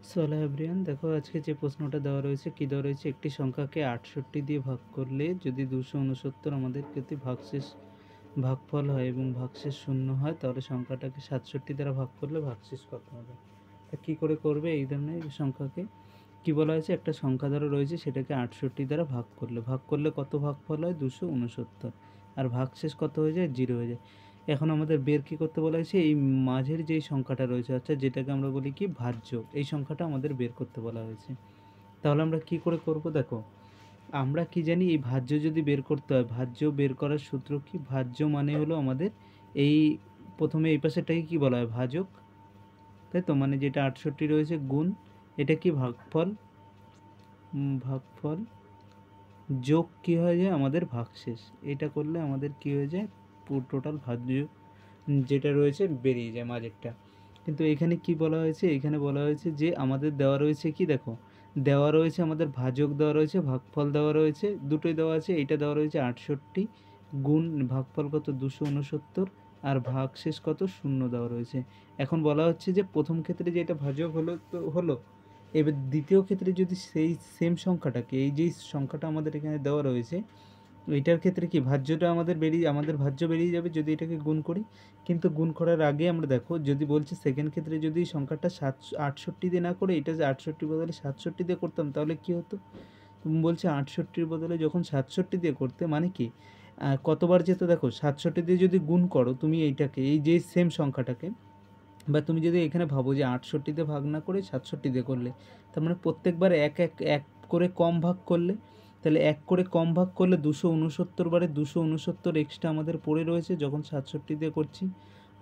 So hello everyone, দেখো আজকে যে প্রশ্নটা দেওয়া রয়েছে, কি দেওয়া রয়েছে, একটি সংখ্যাকে 68 দিয়ে ভাগ করলে যদি 269 আমাদের প্রতি ভাগশেষ ভাগফল হয় এবং ভাগশেষ শূন্য হয়, তাহলে সংখ্যাটাকে 67 দ্বারা ভাগ করলে ভাগশেষ কত হবে। তা কী করে করবে এই ধরনের সংখ্যাকে? কি বলা হয়েছে, একটা সংখ্যা দ্বারা রয়েছে সেটাকে 68 দ্বারা ভাগ করলে কত ভাগফল হয়? 269। আর ভাগশেষ কত হয়ে যায়? 0 হয়ে যায়। এখন আমাদের বের কী করতে বলা হয়েছে? এই মাঝের যেই সংখ্যাটা রয়েছে, অর্থাৎ যেটাকে আমরা বলি কি ভাজ্য, এই সংখ্যাটা আমাদের বের করতে বলা হয়েছে। তাহলে আমরা কি করে করব? দেখো, আমরা কি জানি, এই ভাজ্য যদি বের করতে হয়, ভাজ্য বের করার সূত্র কি? ভাজ্য মানে হলো আমাদের এই প্রথমে এই পাশেরটাকে কি বলা হয়? ভাজক, তাই তো? মানে যেটা 68 রয়েছে গুণ, এটা কি ভাগফল, ভাগফল যোগ কী হয়ে যায়? আমাদের ভাগশেষ। এটা করলে আমাদের কী হয়ে যায়? টোটাল ভাজ্য যেটা রয়েছে বেরিয়ে যায় মাঝেরটা। কিন্তু এখানে কি বলা হয়েছে? এখানে বলা হয়েছে যে আমাদের দেওয়া রয়েছে কি, দেখো, দেওয়া রয়েছে আমাদের ভাজক দেওয়া রয়েছে, ভাগফল দেওয়া রয়েছে, দুটোই দেওয়া আছে। এইটা দেওয়া রয়েছে 68 গুণ ভাগফল কত? 269, আর ভাগশেষ কত? 0 দেওয়া রয়েছে। এখন বলা হচ্ছে যে প্রথম ক্ষেত্রে যেটা ভাজক হলো তো হলো, এবার দ্বিতীয় ক্ষেত্রে যদি সেই সেম সংখ্যাটাকে, এই যেই সংখ্যাটা আমাদের এখানে দেওয়া রয়েছে, এইটার ক্ষেত্রে কি ভাজ্যটা আমাদের ভাজ্য বেরিয়ে যাবে যদি এটাকে গুণ করি। কিন্তু গুণ করার আগে আমরা দেখো, যদি বলছে সেকেন্ড ক্ষেত্রে যদি সংখ্যাটা 68 দিয়ে না করে এটা যে 68 বদলে 67 দিয়ে করতাম, তাহলে কি হতো? বলছে 68 বদলে যখন 67 দিয়ে করতে, মানে কি কতবার যেত? দেখো, 67 দিয়ে যদি গুণ করো তুমি এইটাকে, এই যে সেম সংখ্যাটাকে, বা তুমি যদি এখানে ভাবো যে 68 দিয়ে ভাগ না করে 67 দিয়ে করলে, তার মানে প্রত্যেকবার এক করে কম ভাগ করলে, তাহলে এক করে কম ভাগ করলে 269 বারে 269 এক্সট্রা আমাদের পড়ে রয়েছে যখন 67 দিয়ে করছি।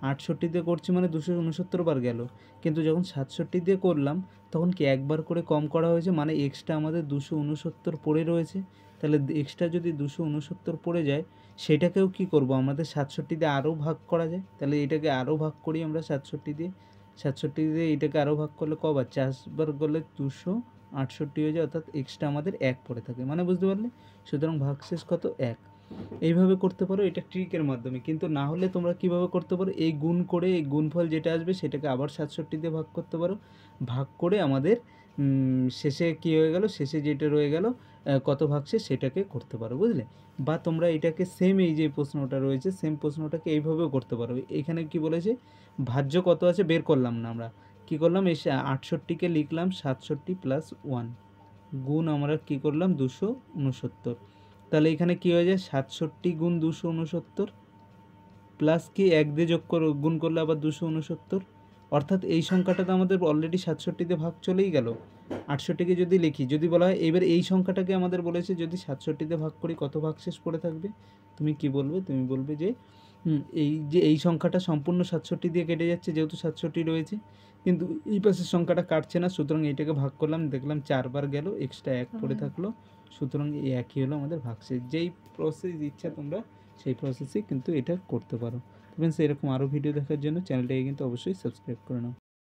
68 দিয়ে করছি মানে 269 বার গেল, কিন্তু যখন 67 দিয়ে করলাম তখন কি একবার করে কম করা হয়েছে, মানে এক্সট্রা আমাদের 269 পড়ে রয়েছে। তাহলে এক্সট্রা যদি 269 পড়ে যায়, সেটাকেও কি করব, আমাদের 67 দিয়ে আরও ভাগ করা যায়। তাহলে এটাকে আরও ভাগ করি আমরা 67 দিয়ে। 67 দিয়ে এটাকে আরও ভাগ করলে কবার? 4বার করলে 268 হয়ে যায়, অর্থাৎ এক্সট্রা আমাদের 1 পড়ে থাকে। মানে বুঝতে পারলে? সুতরাং ভাগশেষ কত? 1। এইভাবে করতে পারো, এটা ট্রিকের মাধ্যমে। কিন্তু না হলে তোমরা কীভাবে করতে পারো, এই গুণ করে এই গুণফল যেটা আসবে সেটাকে আবার 67 দিয়ে ভাগ করতে পারো। ভাগ করে আমাদের শেষে কী হয়ে গেল, শেষে যেটা রয়ে গেল কত ভাগশেষ, সেটাকে করতে পারো, বুঝলে? বা তোমরা এটাকে সেম, এই যে প্রশ্নটা রয়েছে সেম প্রশ্নটাকে এইভাবেও করতে পারো। এখানে কি বলেছে, ভাজ্য কত আছে বের করলাম না আমরা, কি করলাম, এই 68কে লিখলাম 67 প্লাস 1 গুণ আমরা কি করলাম 269। তাহলে এখানে কি হয়ে যায়, 67 গুণ 269 প্লাস কি 1 দিয়ে যোগ করে গুণ করলে আবার 269, অর্থাৎ এই সংখ্যাটা তো আমাদের অলরেডি 67 দিয়ে ভাগ চলেই গেল। 68কে যদি লিখি, যদি বলা হয় এবার এই সংখ্যাটাকে আমাদের বলেছে যদি 67 দিয়ে ভাগ করি কত ভাগশেষ পড়ে থাকবে, তুমি কি বলবে? তুমি বলবে যে এই যে এই সংখ্যাটা সম্পূর্ণ 67 দিয়ে কেটে যাচ্ছে যেহেতু 67 রয়েছে, কিন্তু এই পাশের সংখ্যাটা কাটছে না, সুতরাং এইটাকে ভাগ করলাম, দেখলাম 4 বার গেল, এক্সট্রা 1 পড়ে থাকলো, সুতরাং এই একই হলো আমাদের ভাগশেষ। যেই প্রসেস ইচ্ছা তোমরা সেই প্রসেসে কিন্তু এটা করতে পারো। ফ্রেন্ডস, এরকম আরও ভিডিও দেখার জন্য চ্যানেলটাকে কিন্তু অবশ্যই সাবস্ক্রাইব করে নাও।